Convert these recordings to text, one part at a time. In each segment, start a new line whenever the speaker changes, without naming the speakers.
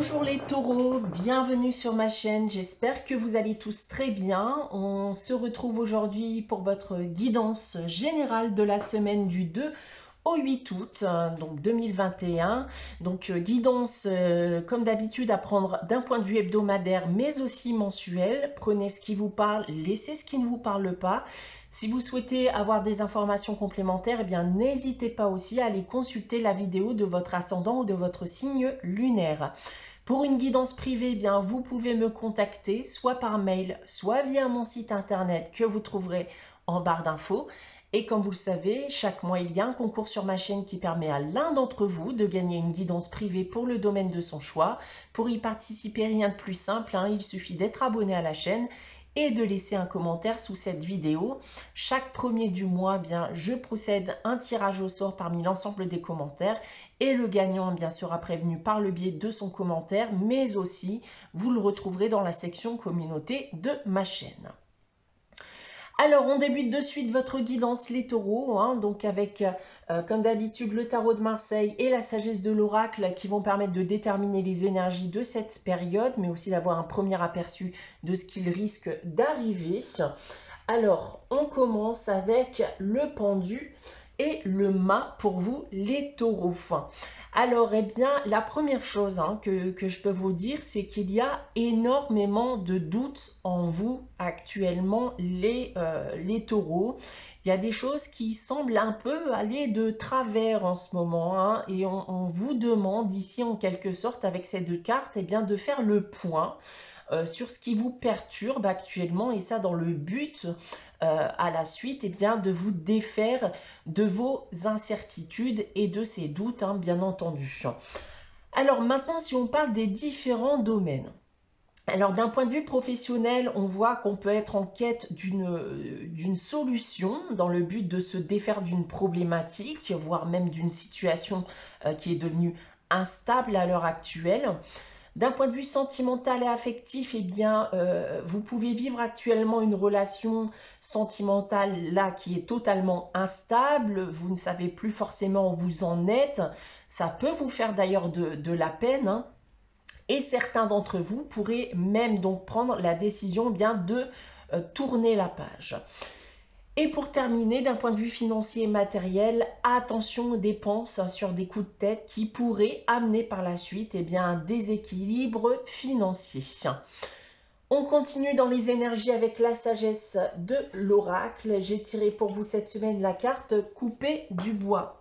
Bonjour les taureaux, bienvenue sur ma chaîne, j'espère que vous allez tous très bien. On se retrouve aujourd'hui pour votre guidance générale de la semaine du 2 au 8 août, donc 2021. Donc guidance comme d'habitude à prendre d'un point de vue hebdomadaire mais aussi mensuel. Prenez ce qui vous parle, laissez ce qui ne vous parle pas. Si vous souhaitez avoir des informations complémentaires, eh bien n'hésitez pas aussi à aller consulter la vidéo de votre ascendant ou de votre signe lunaire. Pour une guidance privée, eh bien vous pouvez me contacter soit par mail, soit via mon site internet que vous trouverez en barre d'infos. Et comme vous le savez, chaque mois, il y a un concours sur ma chaîne qui permet à l'un d'entre vous de gagner une guidance privée pour le domaine de son choix. Pour y participer, rien de plus simple, il suffit d'être abonné à la chaîne et de laisser un commentaire sous cette vidéo. Chaque premier du mois, eh bien, je procède un tirage au sort parmi l'ensemble des commentaires et le gagnant bien sera prévenu par le biais de son commentaire, mais aussi vous le retrouverez dans la section communauté de ma chaîne. Alors, on débute de suite votre guidance les taureaux, donc avec, comme d'habitude, le tarot de Marseille et la sagesse de l'oracle qui vont permettre de déterminer les énergies de cette période, mais aussi d'avoir un premier aperçu de ce qu'il risque d'arriver. Alors, on commence avec le pendu et le mât pour vous les taureaux. Alors, eh bien, la première chose que je peux vous dire, c'est qu'il y a énormément de doutes en vous actuellement, les taureaux. Il y a des choses qui semblent un peu aller de travers en ce moment, et on vous demande ici en quelque sorte avec ces deux cartes, eh bien, de faire le point sur ce qui vous perturbe actuellement, et ça dans le but à la suite bien, de vous défaire de vos incertitudes et de ces doutes, bien entendu. Alors maintenant, si on parle des différents domaines. Alors d'un point de vue professionnel, on voit qu'on peut être en quête d'une solution dans le but de se défaire d'une problématique, voire même d'une situation qui est devenue instable à l'heure actuelle. D'un point de vue sentimental et affectif, eh bien, vous pouvez vivre actuellement une relation sentimentale là qui est totalement instable. Vous ne savez plus forcément où vous en êtes. Ça peut vous faire d'ailleurs de la peine. Et certains d'entre vous pourraient même donc prendre la décision bien de tourner la page. Et pour terminer, d'un point de vue financier et matériel, attention aux dépenses sur des coups de tête qui pourraient amener par la suite un déséquilibre financier. On continue dans les énergies avec la sagesse de l'oracle. J'ai tiré pour vous cette semaine la carte couper du bois.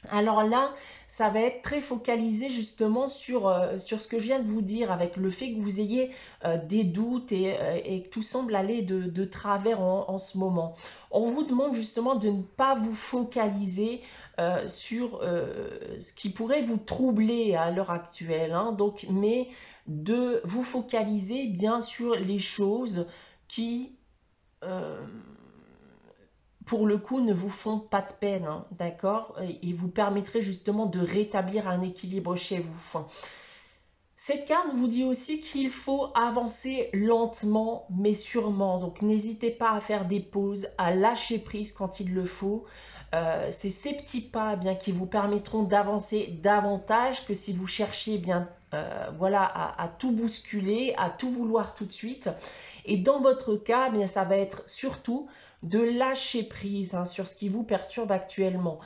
Alors là, ça va être très focalisé justement sur ce que je viens de vous dire, avec le fait que vous ayez des doutes et que tout semble aller de travers en ce moment. On vous demande justement de ne pas vous focaliser sur ce qui pourrait vous troubler à l'heure actuelle, mais de vous focaliser bien sur les choses qui pour le coup, ne vous font pas de peine, d'accord? Et vous permettrez justement de rétablir un équilibre chez vous. Cette carte vous dit aussi qu'il faut avancer lentement mais sûrement. Donc n'hésitez pas à faire des pauses, à lâcher prise quand il le faut. C'est ces petits pas qui vous permettront d'avancer davantage que si vous cherchiez voilà, à tout bousculer, à tout vouloir tout de suite. Et dans votre cas, ça va être surtout de lâcher prise sur ce qui vous perturbe actuellement.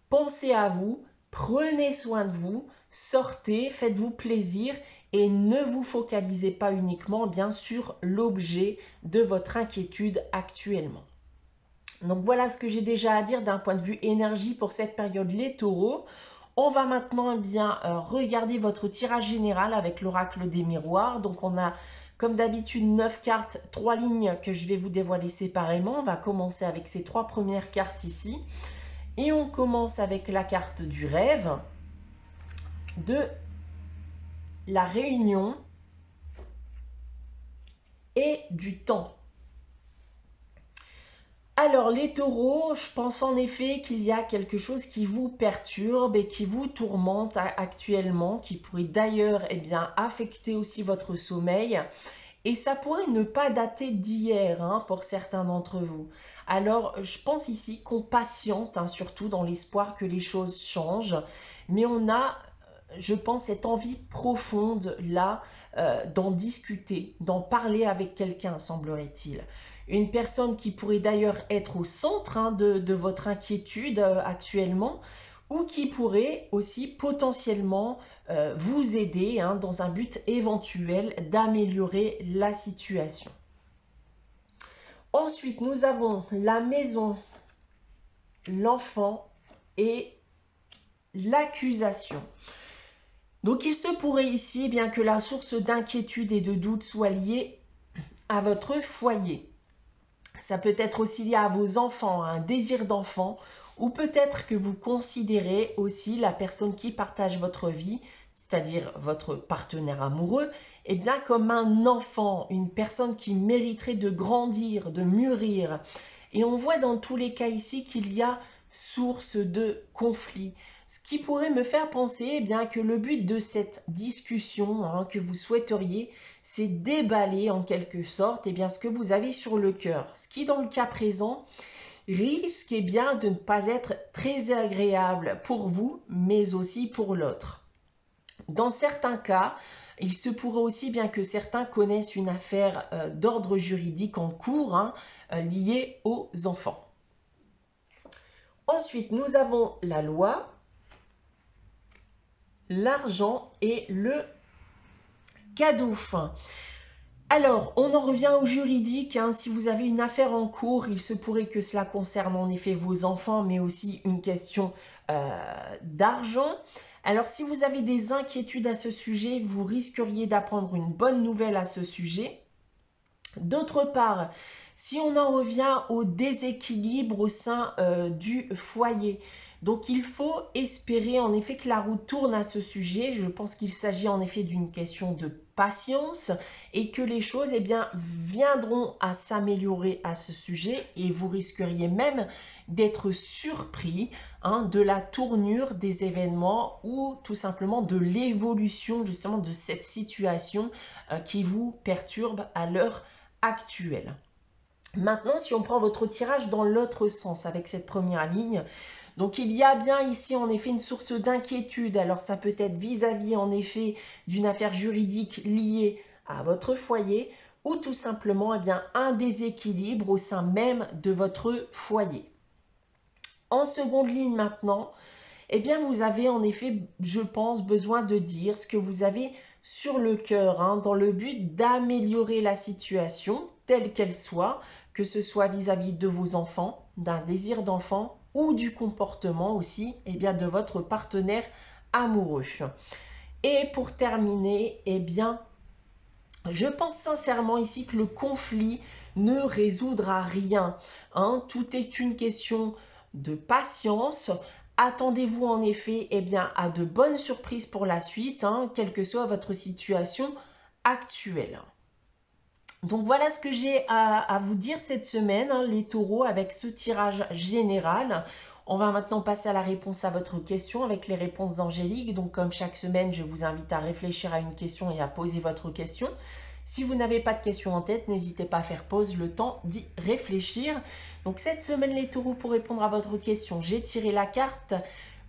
Pensez à vous, prenez soin de vous, sortez, faites-vous plaisir et ne vous focalisez pas uniquement sur l'objet de votre inquiétude actuellement. Donc voilà ce que j'ai déjà à dire d'un point de vue énergie pour cette période les taureaux. On va maintenant regarder votre tirage général avec l'oracle des miroirs. Donc on a comme d'habitude 9 cartes, 3 lignes que je vais vous dévoiler séparément. On va commencer avec ces 3 premières cartes ici. Et on commence avec la carte du rêve, de la réunion et du temps. Alors les taureaux, je pense en effet qu'il y a quelque chose qui vous perturbe et qui vous tourmente actuellement, qui pourrait d'ailleurs affecter aussi votre sommeil. Et ça pourrait ne pas dater d'hier pour certains d'entre vous. Alors je pense ici qu'on patiente, surtout dans l'espoir que les choses changent. Mais on a je pense, cette envie profonde là d'en discuter, d'en parler avec quelqu'un, semblerait-il. Une personne qui pourrait d'ailleurs être au centre de votre inquiétude actuellement, ou qui pourrait aussi potentiellement vous aider dans un but éventuel d'améliorer la situation. Ensuite, nous avons la maison, l'enfant et l'accusation. Donc, il se pourrait ici bien que la source d'inquiétude et de doute soit liée à votre foyer. Ça peut être aussi lié à vos enfants, à un désir d'enfant, ou peut-être que vous considérez aussi la personne qui partage votre vie, c'est-à-dire votre partenaire amoureux, eh bien comme un enfant, une personne qui mériterait de grandir, de mûrir. Et on voit dans tous les cas ici qu'il y a source de conflit. Ce qui pourrait me faire penser eh bien, que le but de cette discussion que vous souhaiteriez, c'est déballer en quelque sorte eh bien, ce que vous avez sur le cœur. Ce qui, dans le cas présent, risque eh bien, de ne pas être très agréable pour vous, mais aussi pour l'autre. Dans certains cas, il se pourrait aussi bien que certains connaissent une affaire d'ordre juridique en cours liée aux enfants. Ensuite, nous avons la loi, l'argent et le cadeau. Alors, on en revient au juridique. Si vous avez une affaire en cours, il se pourrait que cela concerne en effet vos enfants, mais aussi une question d'argent. Alors, si vous avez des inquiétudes à ce sujet, vous risqueriez d'apprendre une bonne nouvelle à ce sujet. D'autre part, si on en revient au déséquilibre au sein du foyer, donc il faut espérer en effet que la roue tourne à ce sujet. Je pense qu'il s'agit en effet d'une question de patience et que les choses eh bien, viendront à s'améliorer à ce sujet et vous risqueriez même d'être surpris de la tournure des événements ou tout simplement de l'évolution justement de cette situation qui vous perturbe à l'heure actuelle. Maintenant, si on prend votre tirage dans l'autre sens avec cette première ligne, donc il y a bien ici en effet une source d'inquiétude. Alors ça peut être vis-à-vis en effet d'une affaire juridique liée à votre foyer ou tout simplement eh bien, un déséquilibre au sein même de votre foyer. En seconde ligne maintenant, eh bien vous avez en effet, je pense, besoin de dire ce que vous avez sur le cœur dans le but d'améliorer la situation telle qu'elle soit, que ce soit vis-à-vis de vos enfants, d'un désir d'enfant ou du comportement aussi eh bien, de votre partenaire amoureux. Et pour terminer, eh bien, je pense sincèrement ici que le conflit ne résoudra rien. Tout est une question de patience. Attendez-vous en effet eh bien, à de bonnes surprises pour la suite, quelle que soit votre situation actuelle. Donc voilà ce que j'ai à vous dire cette semaine, les taureaux, avec ce tirage général. On va maintenant passer à la réponse à votre question avec les réponses angéliques. Donc comme chaque semaine, je vous invite à réfléchir à une question et à poser votre question. Si vous n'avez pas de question en tête, n'hésitez pas à faire pause, le temps d'y réfléchir. Donc cette semaine, les taureaux, pour répondre à votre question, j'ai tiré la carte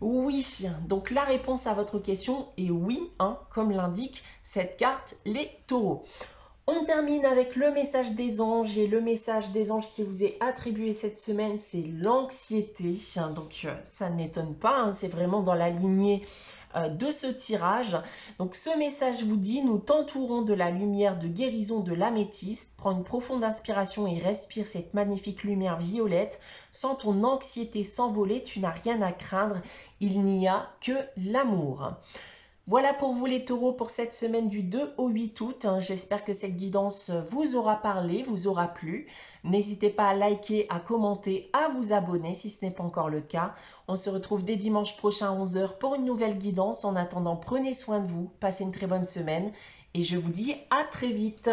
oui. Donc la réponse à votre question est oui, comme l'indique cette carte, les taureaux. On termine avec le message des anges et le message des anges qui vous est attribué cette semaine, c'est l'anxiété. Donc ça ne m'étonne pas, c'est vraiment dans la lignée de ce tirage. Donc ce message vous dit: nous t'entourons de la lumière de guérison de l'améthyste. Prends une profonde inspiration et respire cette magnifique lumière violette. Sans ton anxiété s'envoler, tu n'as rien à craindre. Il n'y a que l'amour. Voilà pour vous les taureaux pour cette semaine du 2 au 8 août. J'espère que cette guidance vous aura parlé, vous aura plu. N'hésitez pas à liker, à commenter, à vous abonner si ce n'est pas encore le cas. On se retrouve dès dimanche prochain à 11 h pour une nouvelle guidance. En attendant, prenez soin de vous, passez une très bonne semaine et je vous dis à très vite.